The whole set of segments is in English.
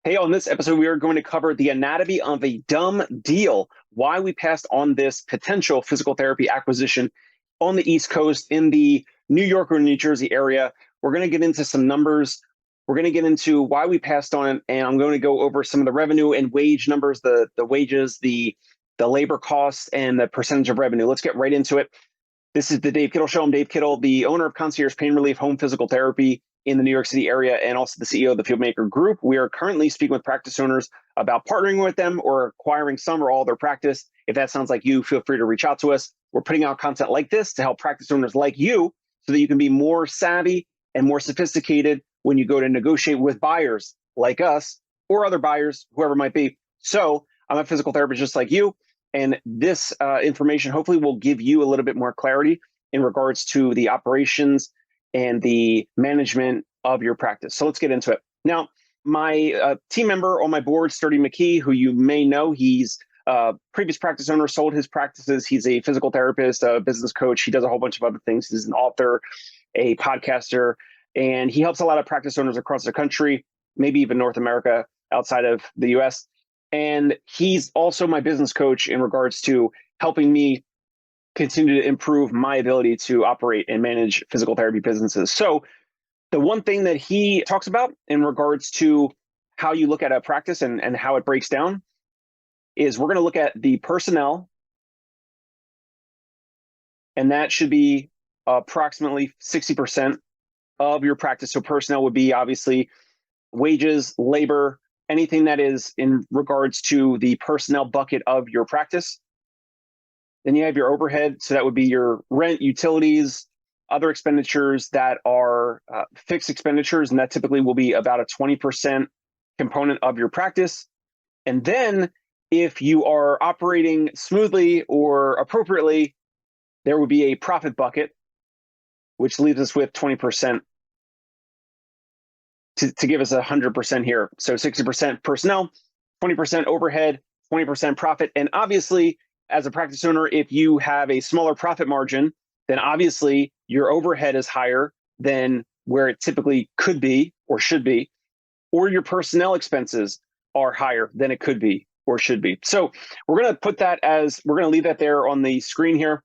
Hey, on this episode, we are going to cover the anatomy of a dumb deal, why we passed on this potential physical therapy acquisition on the East Coast in the New York or New Jersey area. We're going to get into some numbers. We're going to get into why we passed on it, and I'm going to go over some of the revenue and wage numbers, the wages, the labor costs, and the percentage of revenue. Let's get right into it. This is the Dave Kittle Show. I'm Dave Kittle, the owner of Concierge Pain Relief Home Physical Therapy in the New York City area, and also the CEO of the Fieldmaker Group. We are currently speaking with practice owners about partnering with them or acquiring some or all their practice. If that sounds like you, feel free to reach out to us. We're putting out content like this to help practice owners like you so that you can be more savvy and more sophisticated when you go to negotiate with buyers like us or other buyers, whoever it might be. So I'm a physical therapist just like you, and this information hopefully will give you a little bit more clarity in regards to the operations and the management of your practice. So let's get into it. Now, my team member on my board, Sturdy McKee, who you may know, he's a previous practice owner, sold his practices. He's a physical therapist, a business coach. He does a whole bunch of other things. He's an author, a podcaster, and he helps a lot of practice owners across the country, maybe even North America, outside of the US. And he's also my business coach in regards to helping me continue to improve my ability to operate and manage physical therapy businesses. So the one thing that he talks about in regards to how you look at a practice and how it breaks down is we're going to look at the personnel, and that should be approximately 60% of your practice. So personnel would be obviously wages, labor, anything that is in regards to the personnel bucket of your practice. Then you have your overhead. So that would be your rent, utilities, other expenditures that are fixed expenditures. And that typically will be about a 20% component of your practice. And then if you are operating smoothly or appropriately, there would be a profit bucket, which leaves us with 20% to give us 100% here. So 60% personnel, 20% overhead, 20% profit. And obviously, as a practice owner, if you have a smaller profit margin, then obviously your overhead is higher than where it typically could be or should be, or your personnel expenses are higher than it could be or should be. So we're going to leave that there on the screen here.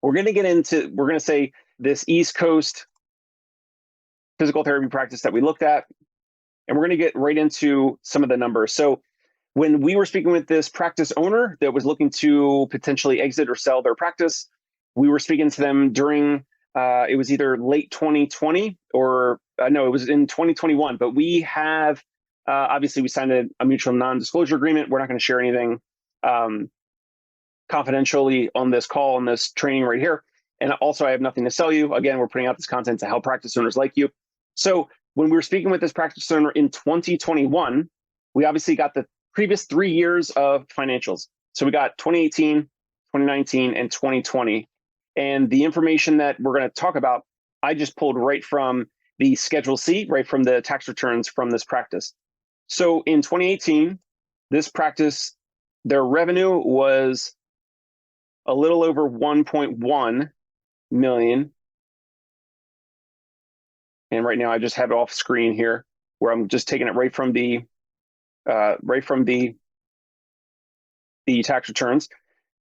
We're going to say this East Coast physical therapy practice that we looked at, and we're going to get right into some of the numbers. So when we were speaking with this practice owner that was looking to potentially exit or sell their practice, we were speaking to them during, it was either late 2020 or no, it was in 2021. But we have, obviously we signed a mutual non-disclosure agreement. We're not going to share anything confidentially on this call, on this training right here. And also I have nothing to sell you. Again, we're putting out this content to help practice owners like you. So when we were speaking with this practice owner in 2021, we obviously got the previous 3 years of financials. So we got 2018, 2019, and 2020. And the information that we're going to talk about, I just pulled right from the Schedule C, right from the tax returns from this practice. So in 2018, this practice, their revenue was a little over 1.1 million. And right now I just have it off screen here where I'm just taking it right from the tax returns.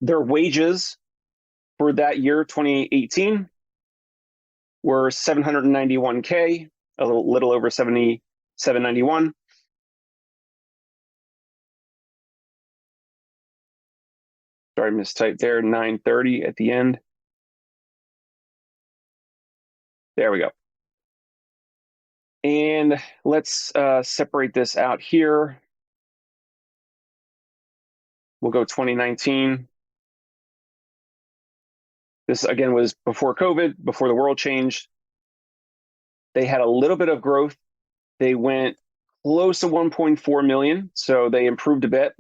Their wages for that year, 2018, were 791K, a little over 791. Sorry, mistyped there, 930 at the end. There we go. And let's separate this out here. We'll go 2019. This, again, was before COVID, before the world changed. They had a little bit of growth. They went close to 1.4 million, so they improved a bit.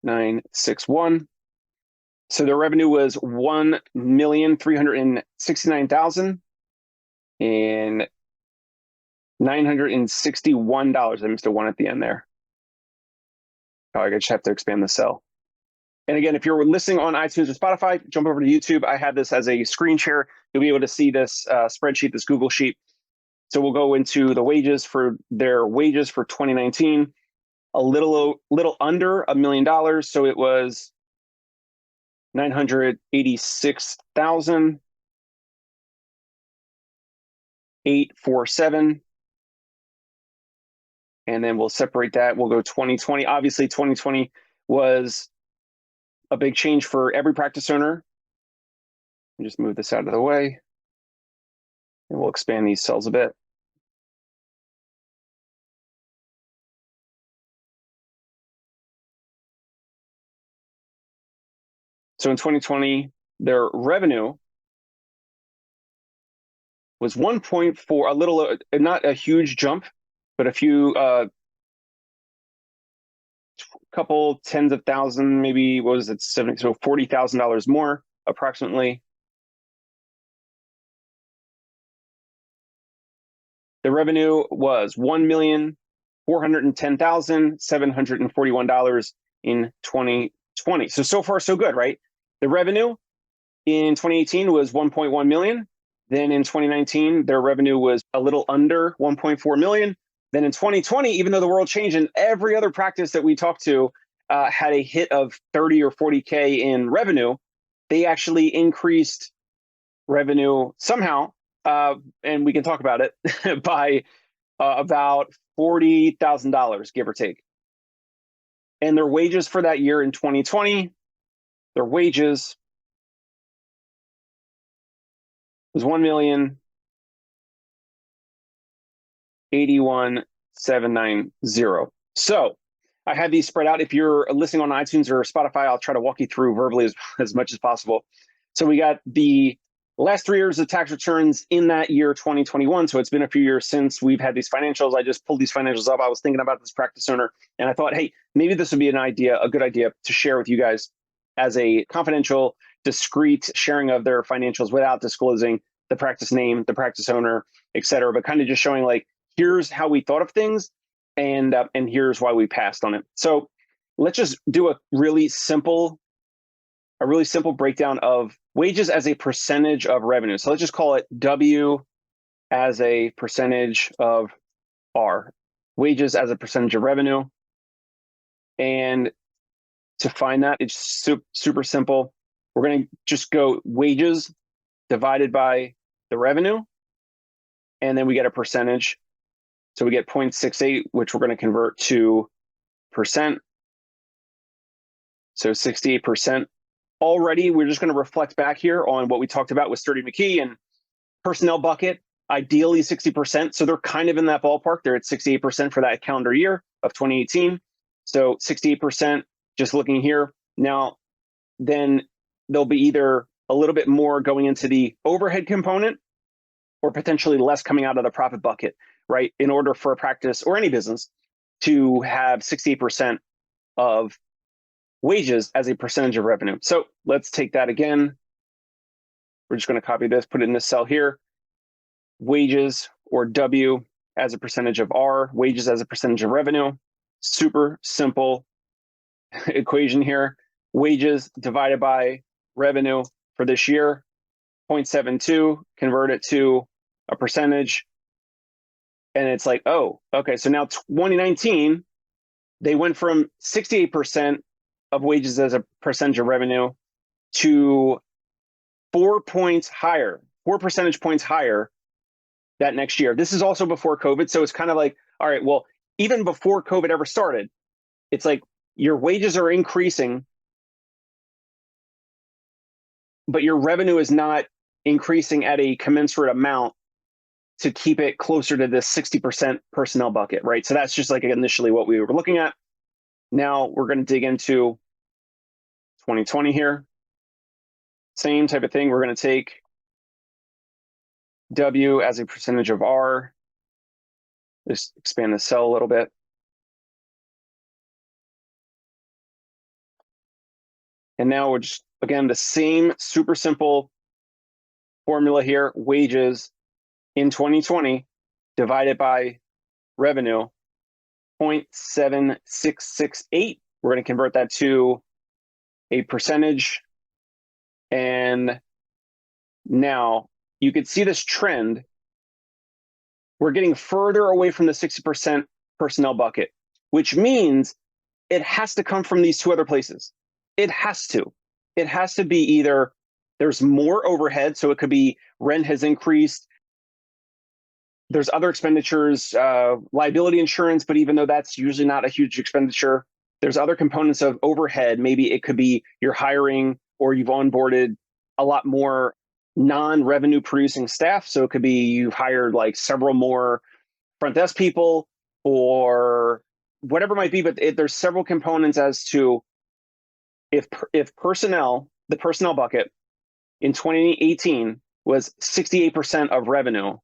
961. So their revenue was $1,369,000 and $961. I missed a one at the end there. Oh, I just have to expand the cell. And again, if you're listening on iTunes or Spotify, jump over to YouTube. I have this as a screen share. You'll be able to see this spreadsheet, this Google sheet. So we'll go into the wages for their wages for 2019, a little under $1 million. So it was 986,847. And then we'll separate that. We'll go 2020. Obviously, 2020 was a big change for every practice owner. Just move this out of the way. And we'll expand these cells a bit. So in 2020, their revenue was 1.4, a little, not a huge jump, but a few, couple tens of thousand, maybe, what was it, so $40,000 more approximately. The revenue was $1,410,741 in 2020. So far, so good, right? The revenue in 2018 was 1.1 million. Then in 2019, their revenue was a little under 1.4 million. Then in 2020, even though the world changed and every other practice that we talked to had a hit of 30 or 40K in revenue, they actually increased revenue somehow, and we can talk about it, by about $40,000, give or take. And their wages for that year in 2020, their wages was $1,081,790. So I have these spread out. If you're listening on iTunes or Spotify, I'll try to walk you through verbally as much as possible. So we got the last 3 years of tax returns in that year, 2021. So it's been a few years since we've had these financials. I just pulled these financials up. I was thinking about this practice owner, and I thought, hey, maybe this would be a good idea to share with you guys as a confidential, discreet sharing of their financials without disclosing the practice name, the practice owner, et cetera, but kind of just showing like, here's how we thought of things, and here's why we passed on it. So let's just do a really simple breakdown of wages as a percentage of revenue. So let's just call it W as a percentage of R, wages as a percentage of revenue. And to find that, it's super simple. We're going to just go wages divided by the revenue, and then we get a percentage. So we get 0.68, which we're going to convert to percent. So 68%. Already, we're just going to reflect back here on what we talked about with Sturdy McKee and personnel bucket, ideally 60%. So they're kind of in that ballpark. They're at 68% for that calendar year of 2018. So 68%, just looking here. Now, then there'll be either a little bit more going into the overhead component or potentially less coming out of the profit bucket, right? In order for a practice or any business to have 68% of wages as a percentage of revenue. So let's take that again. We're just going to copy this, put it in this cell here. Wages, or W, as a percentage of R, wages as a percentage of revenue. Super simple equation here. Wages divided by revenue for this year, 0.72, convert it to a percentage. And it's like, oh, okay, so now 2019, they went from 68% of wages as a percentage of revenue to 4 percentage points higher that next year. This is also before COVID. So it's kind of like, all right, well, even before COVID ever started, it's like your wages are increasing, but your revenue is not increasing at a commensurate amount to keep it closer to this 60% personnel bucket, right? So that's just like initially what we were looking at. Now we're going to dig into 2020 here. Same type of thing. We're going to take W as a percentage of R. Just expand the cell a little bit. And now we're just, again, the same super simple formula here. Wages in 2020 divided by revenue, 0.7668. We're going to convert that to a percentage. And now you could see this trend we're getting further away from the 60% personnel bucket, which means it has to come from these two other places. It has to. It has to be either there's more overhead, so it could be rent has increased, there's other expenditures, liability insurance, but even though that's usually not a huge expenditure, there's other components of overhead. Maybe it could be you're hiring or you've onboarded a lot more non-revenue producing staff. So it could be you've hired like several more front desk people or whatever it might be, but there's several components as to if personnel, the personnel bucket in 2018 was 68% of revenue.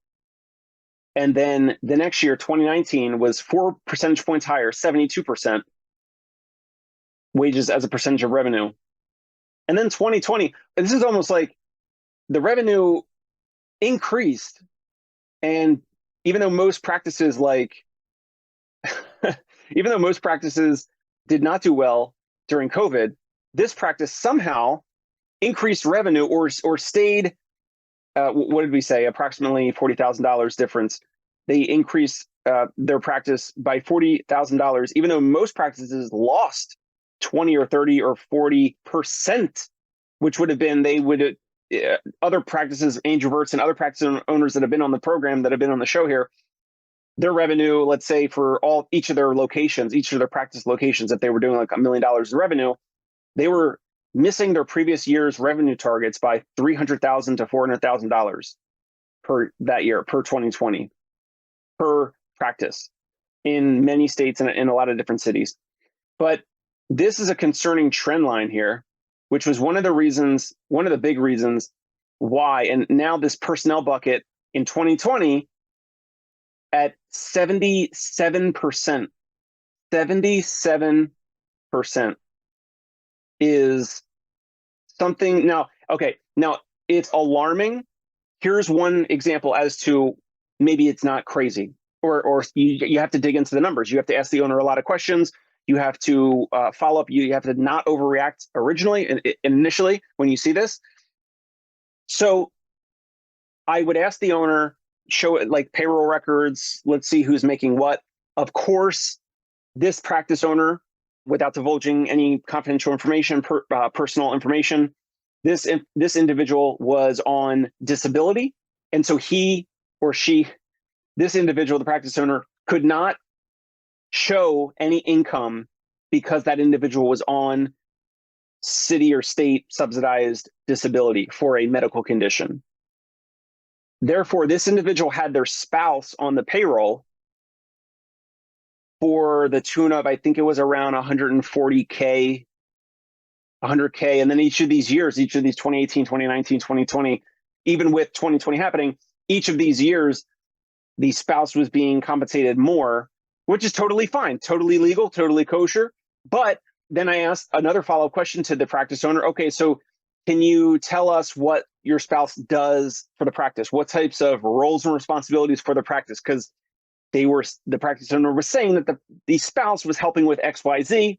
And then the next year, 2019, was 4 percentage points higher, 72% wages as a percentage of revenue. And then 2020, this is almost like the revenue increased. And even though most practices even though most practices did not do well during COVID, this practice somehow increased revenue or stayed, what did we say, approximately $40,000 difference. They increased their practice by $40,000, even though most practices lost 20 or 30 or 40%, which would have been, other practices, Angelverts and other practice owners that have been on the program, that have been on the show here, their revenue, let's say for each of their locations, each of their practice locations, if they were doing like $1 million in revenue, they were missing their previous year's revenue targets by $300,000 to $400,000 per that year, per 2020, per practice in many states and in a lot of different cities. But this is a concerning trend line here, which was one of the big reasons why. And now this personnel bucket in 2020 at 77%, 77% is something. Now, okay, now it's alarming. Here's one example as to maybe it's not crazy, or you have to dig into the numbers. You have to ask the owner a lot of questions. You have to follow up. You have to not overreact initially when you see this. So I would ask the owner, show it like payroll records. Let's see who's making what. Of course, this practice owner, without divulging any confidential information, personal information, this individual was on disability. And so he or she, this individual, the practice owner, could not show any income because that individual was on city or state subsidized disability for a medical condition. Therefore, this individual had their spouse on the payroll for the tune of, I think it was around 140K, 100K. And then each of these 2018, 2019, 2020, even with 2020 happening, each of these years, the spouse was being compensated more, which is totally fine, totally legal, totally kosher. But then I asked another follow-up question to the practice owner. Okay, so can you tell us what your spouse does for the practice? What types of roles and responsibilities for the practice? Because the practice owner was saying that the spouse was helping with XYZ.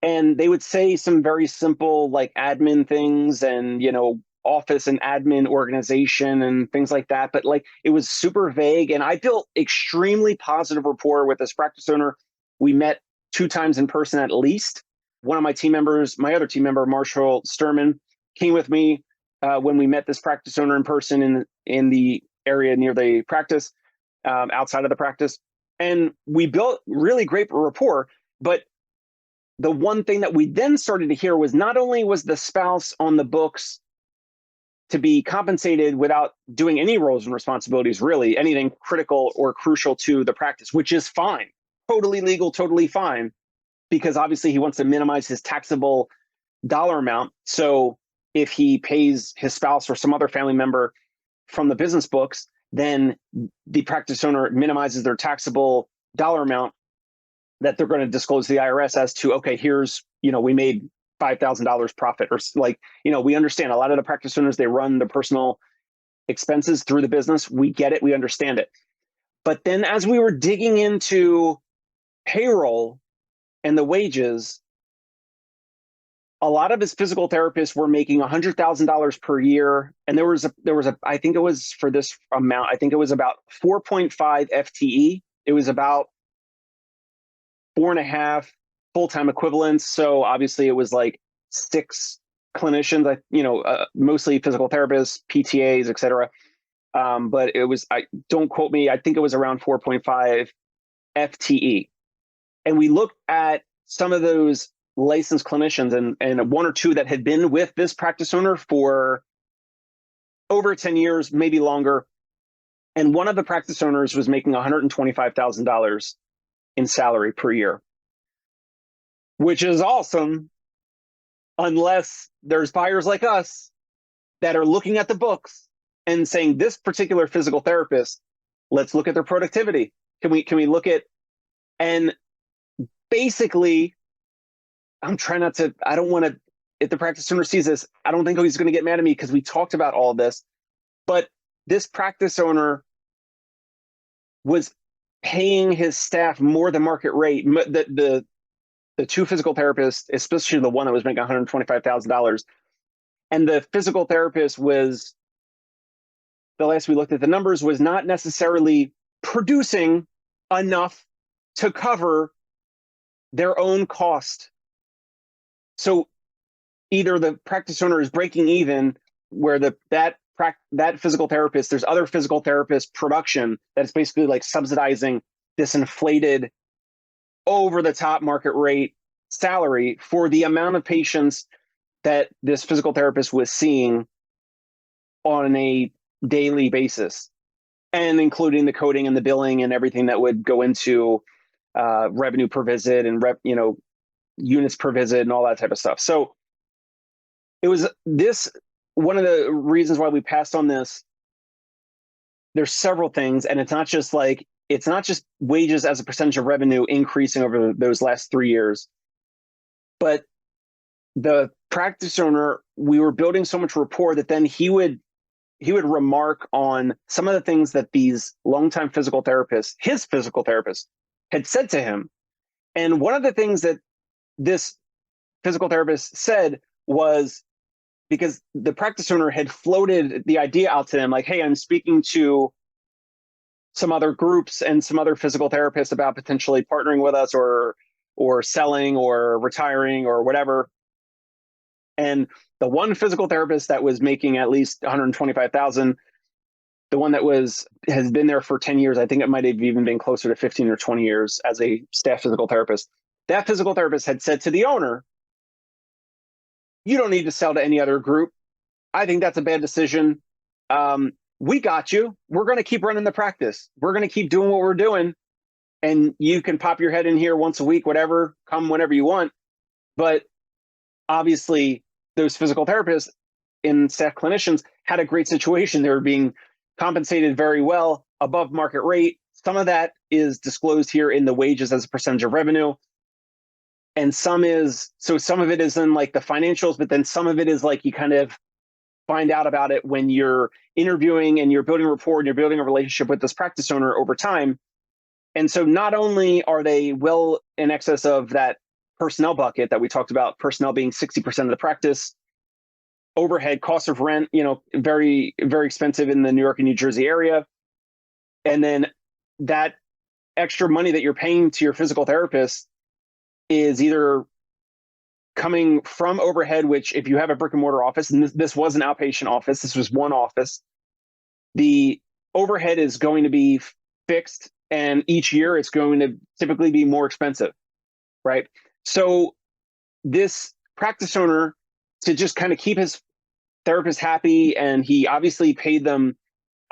And they would say some very simple like admin things and, office and admin organization and things like that. But like it was super vague. And I built extremely positive rapport with this practice owner. We met 2 times in person at least. One of my team members, my other team member, Marshall Sturman, came with me when we met this practice owner in person in the area near the practice, outside of the practice. And we built really great rapport. But the one thing that we then started to hear was not only was the spouse on the books to be compensated without doing any roles and responsibilities, really anything critical or crucial to the practice, which is fine, totally legal, totally fine, because obviously he wants to minimize his taxable dollar amount. So if he pays his spouse or some other family member from the business books, then the practice owner minimizes their taxable dollar amount that they're going to disclose to the IRS as to, okay, here's, we made $5,000 profit, or we understand a lot of the practice owners, they run the personal expenses through the business. We get it. We understand it. But then as we were digging into payroll and the wages, a lot of his physical therapists were making $100,000 per year. And there was a, I think it was for this amount, I think it was about 4.5 FTE. It was about 4.5 full-time equivalents. So obviously it was like 6 clinicians, mostly physical therapists, PTAs, et cetera. But it was, don't quote me, I think it was around 4.5 FTE. And we looked at some of those licensed clinicians and 1 or 2 that had been with this practice owner for over 10 years, maybe longer. And one of the practice owners was making $125,000 in salary per year, which is awesome, unless there's buyers like us that are looking at the books and saying, this particular physical therapist, let's look at their productivity. Can we look at, and basically, I'm trying not to, I don't want to, if the practice owner sees this, I don't think he's going to get mad at me because we talked about all of this, but this practice owner was paying his staff more than market rate. The 2 physical therapists, especially the one that was making $125,000, and the physical therapist was, the last we looked at the numbers, was not necessarily producing enough to cover their own cost. So either the practice owner is breaking even, where that physical therapist, there's other physical therapist production that's basically like subsidizing this inflated over the top market rate salary for the amount of patients that this physical therapist was seeing on a daily basis, and including the coding and the billing and everything that would go into revenue per visit and units per visit and all that type of stuff. So it was this, one of the reasons why we passed on this. There's several things, and it's not just wages as a percentage of revenue increasing over those last 3 years, but the practice owner, we were building so much rapport that then he would remark on some of the things that these longtime physical therapists, his physical therapist, had said to him. And one of the things that this physical therapist said was, because the practice owner had floated the idea out to him, like, hey, I'm speaking to some other groups and some other physical therapists about potentially partnering with us or selling or retiring or whatever. And the one physical therapist that was making at least $125,000, the one that has been there for 10 years, I think it might have even been closer to 15 or 20 years as a staff physical therapist. That physical therapist had said to the owner, you don't need to sell to any other group. I think that's a bad decision. We got you. We're going to keep running the practice. We're going to keep doing what we're doing. And you can pop your head in here once a week, whatever, come whenever you want. But obviously, those physical therapists and staff clinicians had a great situation. They were being compensated very well, above market rate. Some of that is disclosed here in the wages as a percentage of revenue. And some of it is in like the financials, but then some of it is like you kind of find out about it when you're interviewing and you're building rapport and you're building a relationship with this practice owner over time. And so not only are they well in excess of that personnel bucket that we talked about, personnel being 60% of the practice, overhead, cost of rent, very, very expensive in the New York and New Jersey area. And then that extra money that you're paying to your physical therapist is either coming from overhead, which if you have a brick and mortar office, and this was an outpatient office, this was one office, the overhead is going to be fixed, and each year it's going to typically be more expensive, right? So this practice owner, to just kind of keep his therapist happy, and he obviously paid them,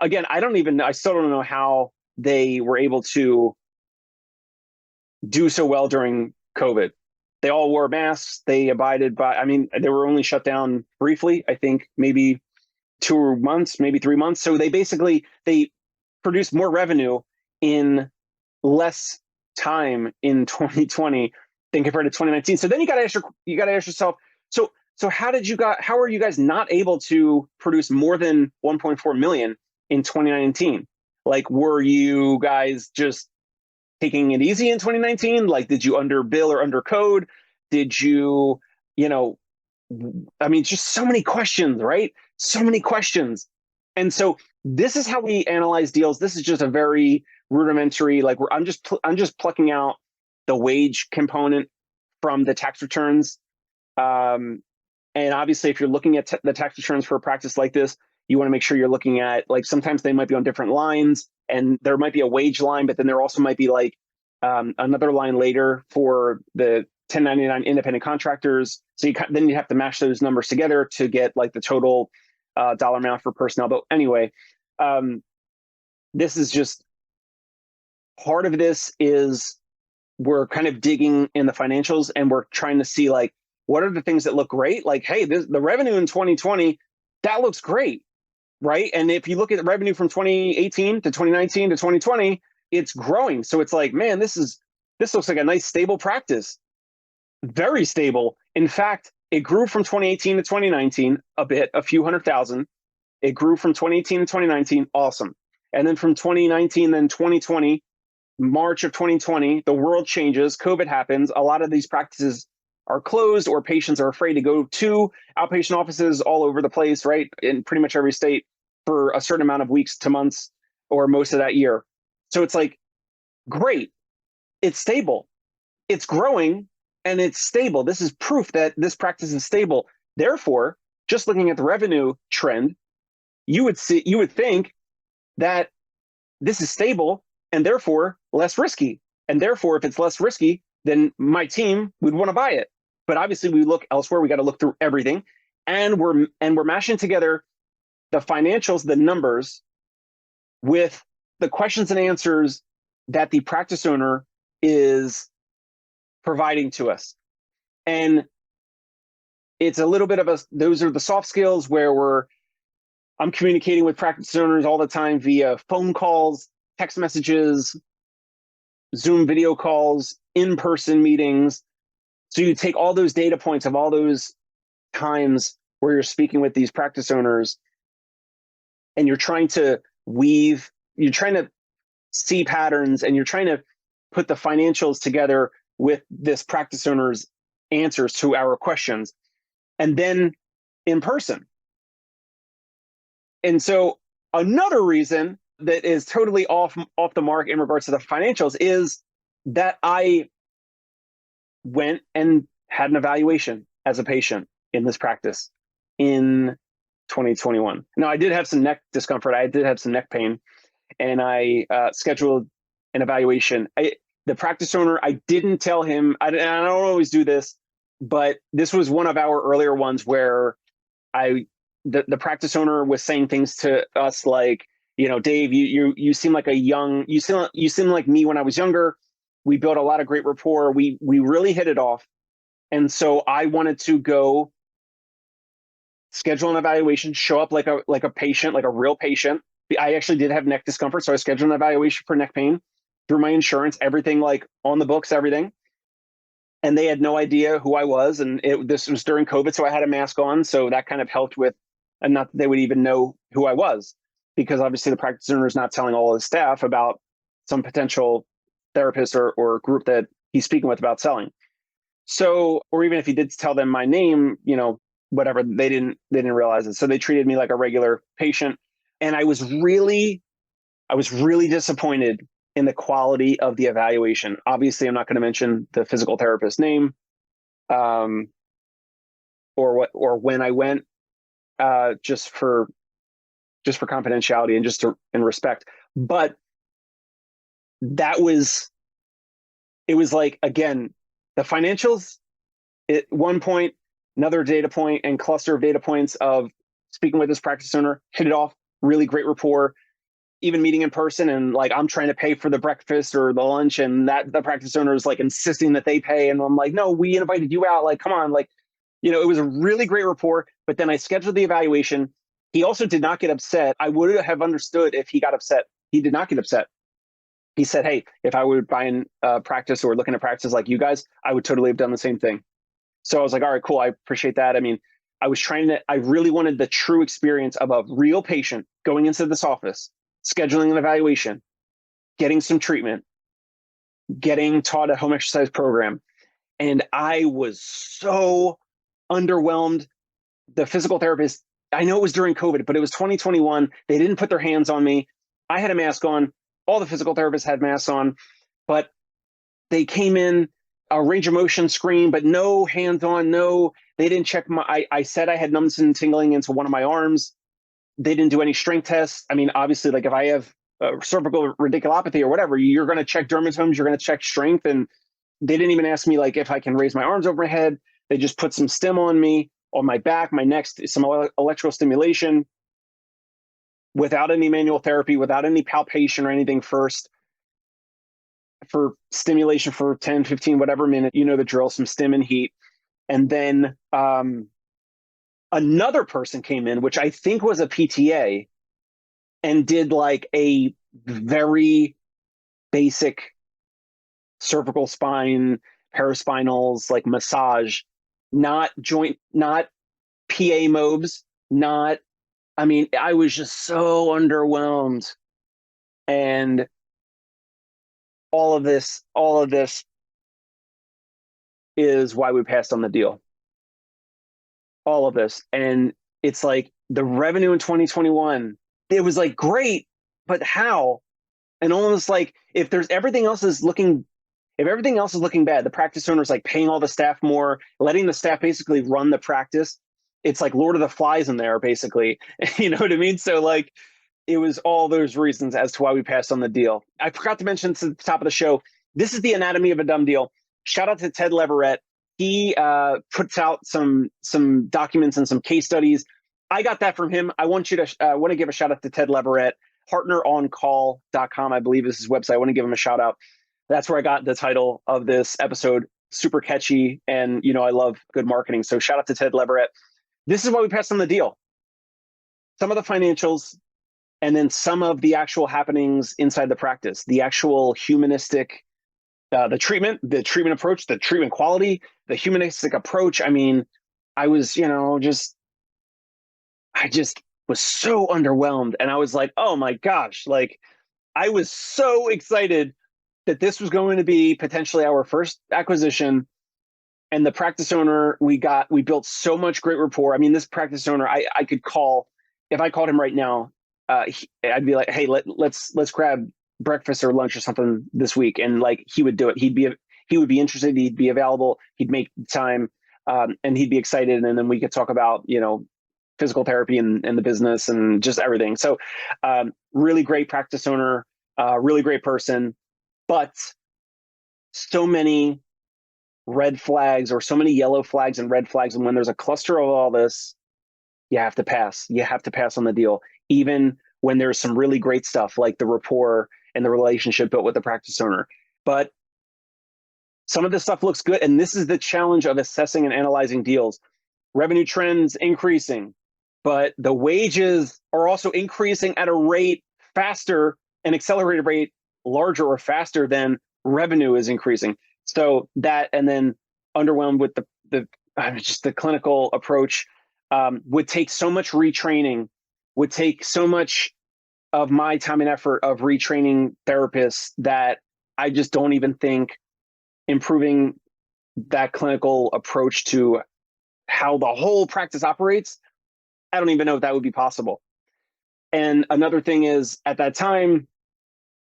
again, I still don't know how they were able to do so well during COVID. They all wore masks. They abided by, they were only shut down briefly, I think maybe 2 months, maybe 3 months. So they produced more revenue in less time in 2020 than compared to 2019. So then you got to ask yourself, so how are you guys not able to produce more than 1.4 million in 2019? Like, were you guys just taking it easy in 2019? Like, did you underbill or undercode? Did you, I mean, just so many questions, right? So many questions. And so this is how we analyze deals. This is just a very rudimentary, like I'm just plucking out the wage component from the tax returns. Um, and obviously, if you're looking at the tax returns for a practice like this, you want to make sure you're looking at, like, sometimes they might be on different lines, and there might be a wage line, but then there also might be like another line later for the 1099 independent contractors. So then you have to mash those numbers together to get like the total dollar amount for personnel. But anyway, um, this is just part of this is we're kind of digging in the financials and we're trying to see, like, what are the things that look great? Like, hey, the revenue in 2020, that looks great, right? And if you look at the revenue from 2018 to 2019 to 2020, it's growing. So it's like, man, this looks like a nice stable practice. Very stable. In fact, it grew from 2018 to 2019 a bit, a few hundred thousand. It grew from 2018 to 2019, awesome. And then from 2019, then 2020, March of 2020, the world changes, COVID happens. A lot of these practices are closed, or patients are afraid to go to outpatient offices all over the place, right? In pretty much every state for a certain amount of weeks to months or most of that year. So it's like, great, it's stable, it's growing, and it's stable. This is proof that this practice is stable. Therefore, just looking at the revenue trend, you would think that this is stable and therefore less risky. And therefore, if it's less risky, then my team would want to buy it. But obviously, we look elsewhere. We got to look through everything, and we're mashing together the financials, the numbers, with the questions and answers that the practice owner is providing to us. And it's a little bit of those are the soft skills where I'm communicating with practice owners all the time via phone calls, text messages, Zoom video calls, in-person meetings. So you take all those data points of all those times where you're speaking with these practice owners, and you're trying to see patterns, and you're trying to put the financials together with this practice owner's answers to our questions, and then in person. And so another reason that is totally off the mark in regards to the financials is that I went and had an evaluation as a patient in this practice in 2021. Now, I did have some neck discomfort. I did have some neck pain, and I scheduled an evaluation. The practice owner, I didn't tell him, I don't always do this, but this was one of our earlier ones where the practice owner was saying things to us like, Dave, you seem like you seem like me when I was younger. We built a lot of great rapport. We really hit it off. And so I wanted to go schedule an evaluation, show up like a patient, like a real patient. I actually did have neck discomfort, so I scheduled an evaluation for neck pain through my insurance, everything like on the books, everything. And they had no idea who I was. And this was during COVID, so I had a mask on. So that kind of helped with, and not that they would even know who I was, because obviously the practice owner is not telling all of his staff about some potential therapist or group that he's speaking with about selling. So, or even if he did tell them my name, whatever, they didn't realize it. So they treated me like a regular patient. And I was really disappointed in the quality of the evaluation. Obviously, I'm not going to mention the physical therapist's name, or when I went, just for confidentiality and just in respect. But it was like, again, the financials at one point, another data point and cluster of data points of speaking with this practice owner, hit it off, really great rapport, even meeting in person. And like, I'm trying to pay for the breakfast or the lunch, and that the practice owner is like insisting that they pay. And I'm like, no, we invited you out. Like, come on. Like, it was a really great rapport. But then I scheduled the evaluation. He also did not get upset. I would have understood if he got upset. He did not get upset. He said, hey, if I were buying practice or looking at practices like you guys, I would totally have done the same thing. So I was like, all right, cool. I appreciate that. I mean, I really wanted the true experience of a real patient going into this office, scheduling an evaluation, getting some treatment, getting taught a home exercise program. And I was so underwhelmed. The physical therapist, I know it was during COVID, but it was 2021. They didn't put their hands on me. I had a mask on. All the physical therapists had masks on, but they came in, a range of motion screen, but no hands on, no, they didn't check I said I had numbness and tingling into one of my arms. They didn't do any strength tests. I mean, obviously, like if I have cervical radiculopathy or whatever, you're going to check dermatomes, you're going to check strength. And they didn't even ask me like if I can raise my arms over my head. They just put some stim on me, on my back, my neck, some electrical stimulation without any manual therapy, without any palpation or anything first, for stimulation for 10, 15, whatever minute, you know the drill, some stim and heat. And then another person came in, which I think was a PTA, and did like a very basic cervical spine, paraspinals, like massage, not joint, not PA mobs, not, I mean, I was just so underwhelmed. And all of this is why we passed on the deal. All of this. And it's like the revenue in 2021, it was like great, but how? And almost like if everything else is looking bad, the practice owner's like paying all the staff more, letting the staff basically run the practice. It's like Lord of the Flies in there, basically. You know what I mean? So like, it was all those reasons as to why we passed on the deal. I forgot to mention to the top of the show, this is the anatomy of a dumb deal. Shout out to Ted Leverett. He puts out some documents and some case studies. I got that from him. I want to give a shout out to Ted Leverett, partneroncall.com, I believe is his website. I want to give him a shout out. That's where I got the title of this episode. Super catchy. And, you know, I love good marketing. So shout out to Ted Leverett. This is why we passed on the deal. Some of the financials, and then some of the actual happenings inside the practice, the actual humanistic, the treatment approach, the treatment quality, the humanistic approach. I mean, I was, I just was so underwhelmed. And I was like, oh my gosh, like I was so excited that this was going to be potentially our first acquisition. And the practice owner, we built so much great rapport. I mean, this practice owner, I could call, if I called him right now, I'd be like, hey, let's grab breakfast or lunch or something this week. And like, he would do it. He would be interested. He'd be available. He'd make time, and he'd be excited. And then we could talk about, physical therapy and the business and just everything. So, really great practice owner, really great person, but so many red flags or so many yellow flags and red flags. And when there's a cluster of all this, you have to pass. You have to pass on the deal, even when there's some really great stuff like the rapport and the relationship built with the practice owner. But some of this stuff looks good. And this is the challenge of assessing and analyzing deals. Revenue trends increasing, but the wages are also increasing at a rate faster, an accelerated rate larger or faster than revenue is increasing. So that, and then underwhelmed with the clinical approach, would take so much retraining, would take so much of my time and effort of retraining therapists that I just don't even think improving that clinical approach to how the whole practice operates, I don't even know if that would be possible. And another thing is, at that time,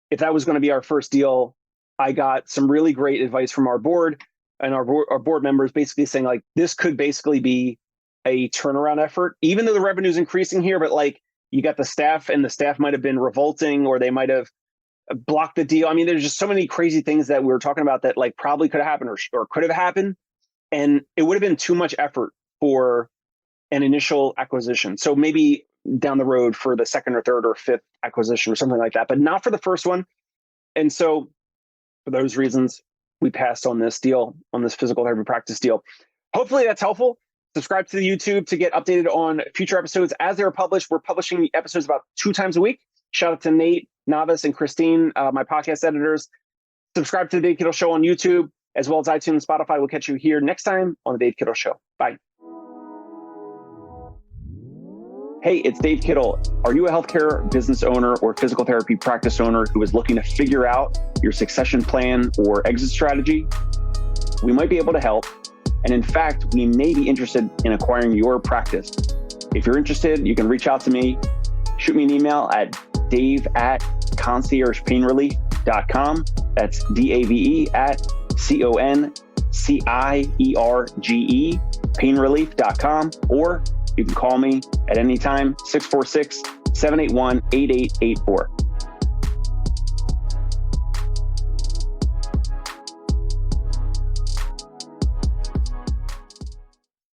if that was going to be our first deal, I got some really great advice from our board and our board members, basically saying like, this could basically be a turnaround effort, even though the revenue is increasing here, but like you got the staff, and the staff might have been revolting, or they might have blocked the deal. I mean, there's just so many crazy things that we were talking about that like probably could have happened or could have happened. And it would have been too much effort for an initial acquisition. So maybe down the road for the second or third or fifth acquisition or something like that, but not for the first one. And so for those reasons, we passed on this deal, on this physical therapy practice deal. Hopefully that's helpful. Subscribe to the YouTube to get updated on future episodes as they're published. We're publishing the episodes about 2 times a week. Shout out to Nate, Navis, and Christine, my podcast editors. Subscribe to the Dave Kittle Show on YouTube, as well as iTunes and Spotify. We'll catch you here next time on the Dave Kittle Show. Bye. Hey, it's Dave Kittle. Are you a healthcare business owner or physical therapy practice owner who is looking to figure out your succession plan or exit strategy? We might be able to help. And in fact, we may be interested in acquiring your practice. If you're interested, you can reach out to me. Shoot me an email at dave@conciergepainrelief.com. That's DAVE at CONCIERGE painrelief.com. Or you can call me at any time, 646-781-8884.